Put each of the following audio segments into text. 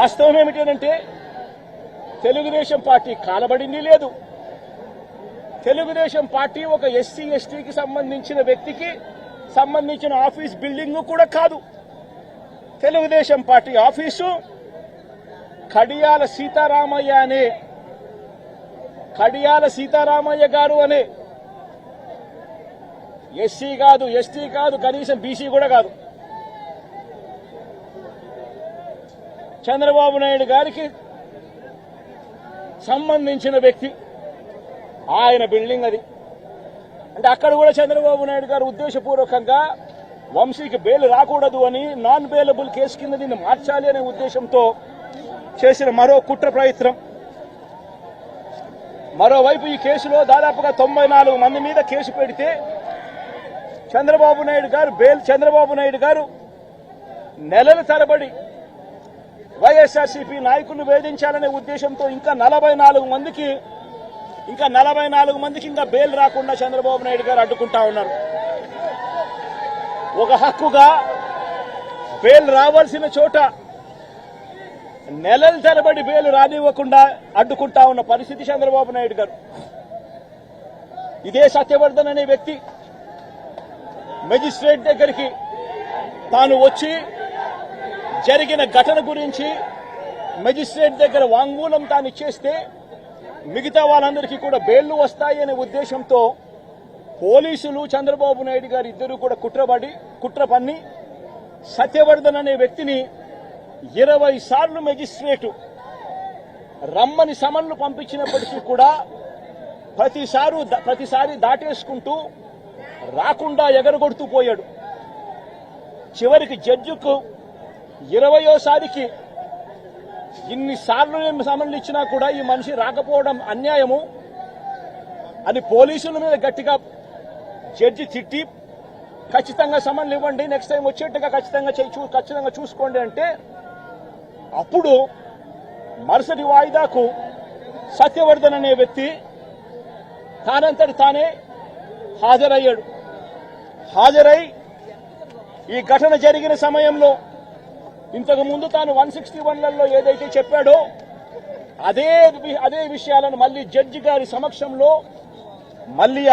వాస్తవం ఏమిటంటే తెలుగుదేశం పార్టీ కాలబడింది లేదు. తెలుగుదేశం పార్టీ ఒక ఎస్సీ ఎస్టీకి సంబంధించిన వ్యక్తికి సంబంధించిన ఆఫీస్ బిల్డింగ్ కూడా కాదు. తెలుగుదేశం పార్టీ ఆఫీసు కడియాల సీతారామయ్య గారు అనే ఎస్సీ కాదు, ఎస్టీ కాదు, కనీసం బీసీ కూడా కాదు, చంద్రబాబు నాయుడు గారికి సంబంధించిన వ్యక్తి ఆయన బిల్డింగ్ అది. అంటే అక్కడ కూడా చంద్రబాబు నాయుడు గారు ఉద్దేశపూర్వకంగా వంశీకి బెయిల్ రాకూడదు అని నాన్ బెయిలబుల్ కేసు కింద దీన్ని మార్చాలి అనే ఉద్దేశంతో చేసిన మరో కుట్ర ప్రయత్నం. మరోవైపు ఈ కేసులో దాదాపుగా 94 మంది మీద కేసు పెడితే చంద్రబాబు నాయుడు గారు నెలల తరబడి వైఎస్ఆర్సీపీ నాయకులను వేధించాలనే ఉద్దేశంతో ఇంకా 44 మందికి ఇంకా బెయిల్ రాకుండా చంద్రబాబు నాయుడు గారు అడ్డుకుంటా ఉన్నారు. ఒక హక్కుగా బెయిల్ రావాల్సిన చోట నెలల తరబడి బెయిల్ రానివ్వకుండా అడ్డుకుంటా ఉన్న పరిస్థితి చంద్రబాబు నాయుడు గారు. ఇదే సత్యవర్ధన్ అనే వ్యక్తి మెజిస్ట్రేట్ దగ్గరికి తాను వచ్చి జరిగిన ఘటన గురించి మెజిస్ట్రేట్ దగ్గర వాంగ్మూలం తాను ఇచ్చేస్తే మిగతా వాళ్ళందరికీ కూడా బెయిల్లు వస్తాయి అనే ఉద్దేశంతో పోలీసులు చంద్రబాబు నాయుడు గారు ఇద్దరు కూడా కుట్ర పన్ని సత్యవర్ధన్ అనే వ్యక్తిని 20 సార్లు మెజిస్ట్రేటు రమ్మని సమన్లు పంపించినప్పటికీ కూడా ప్రతిసారి దాటేసుకుంటూ రాకుండా ఎగరగొడుతూ పోయాడు. చివరికి జడ్జికు 20వ ఇన్నిసార్లు సమన్లు ఇచ్చినా కూడా ఈ మనిషి రాకపోవడం అన్యాయము అని పోలీసుల మీద గట్టిగా జడ్జి తిట్టి ఖచ్చితంగా సమన్లు ఇవ్వండి, నెక్స్ట్ టైం వచ్చేట్టుగా ఖచ్చితంగా చూసుకోండి అంటే అప్పుడు మరుసటి వాయిదాకు సత్యవర్ధన్ అనే వ్యక్తి తానంతటి తానే హాజరై ఈ ఘటన జరిగిన సమయంలో ఇంతకు ముందు తాను 161లలో ఏదైతే చెప్పాడో అదే విషయాలను మళ్ళీ జడ్జి గారి సమక్షంలో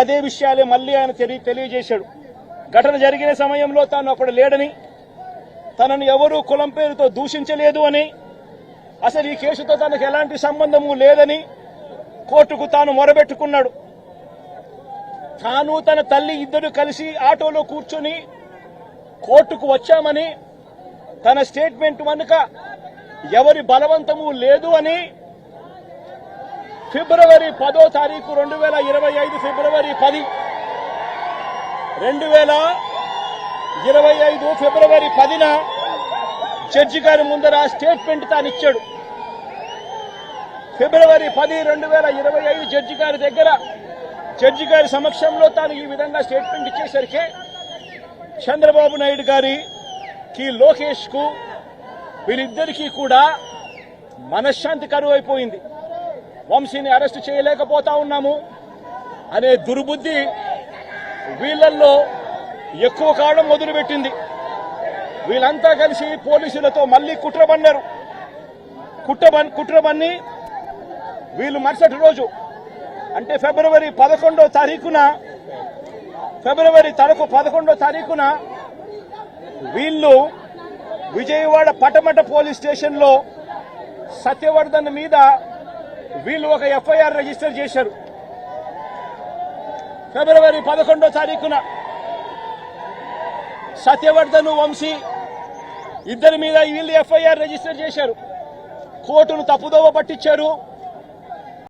అదే విషయాలే ఆయన తెలియజేశాడు. ఘటన జరిగిన సమయంలో తాను అక్కడ లేడని, తనను ఎవరూ కులం పేరుతో దూషించలేదు అని, అసలు ఈ కేసుతో తనకు ఎలాంటి సంబంధము లేదని కోర్టుకు తాను మొరబెట్టుకున్నాడు. తాను తన తల్లి ఇద్దరు కలిసి ఆటోలో కూర్చొని కోర్టుకు వచ్చామని, తన స్టేట్మెంట్ వెనుక ఎవరి బలవంతము లేదు అని ఫిబ్రవరి 10వ తారీఖు 2025 ఫిబ్రవరి 10న జడ్జి గారి ముందర స్టేట్మెంట్ తాను ఇచ్చాడు. ఫిబ్రవరి 10, 2025 జడ్జి గారి సమక్షంలో తాను ఈ విధంగా స్టేట్మెంట్ ఇచ్చేసరికి చంద్రబాబు నాయుడు గారికి, లోకేష్ కు, వీరిద్దరికీ కూడా మనశ్శాంతి కరువైపోయింది. వంశీని అరెస్టు చేయలేకపోతా ఉన్నాము అనే దుర్బుద్ధి వీళ్లలో ఎక్కువ కాలం మొదలుపెట్టింది. వీళ్ళంతా కలిసి పోలీసులతో మళ్లీ కుట్రబన్ని వీళ్ళు మరుసటి రోజు అంటే ఫిబ్రవరి 11వ తారీఖున వీళ్ళు విజయవాడ పటమట పోలీస్ స్టేషన్లో సత్యవర్ధన్ మీద వీళ్ళు ఒక ఎఫ్ఐఆర్ రిజిస్టర్ చేశారు. ఫిబ్రవరి 11వ తారీఖున సత్యవర్ధన్, వంశీ ఇద్దరి మీద వీళ్ళు ఎఫ్ఐఆర్ రిజిస్టర్ చేశారు. కోర్టును తప్పుదోవ పట్టించారు.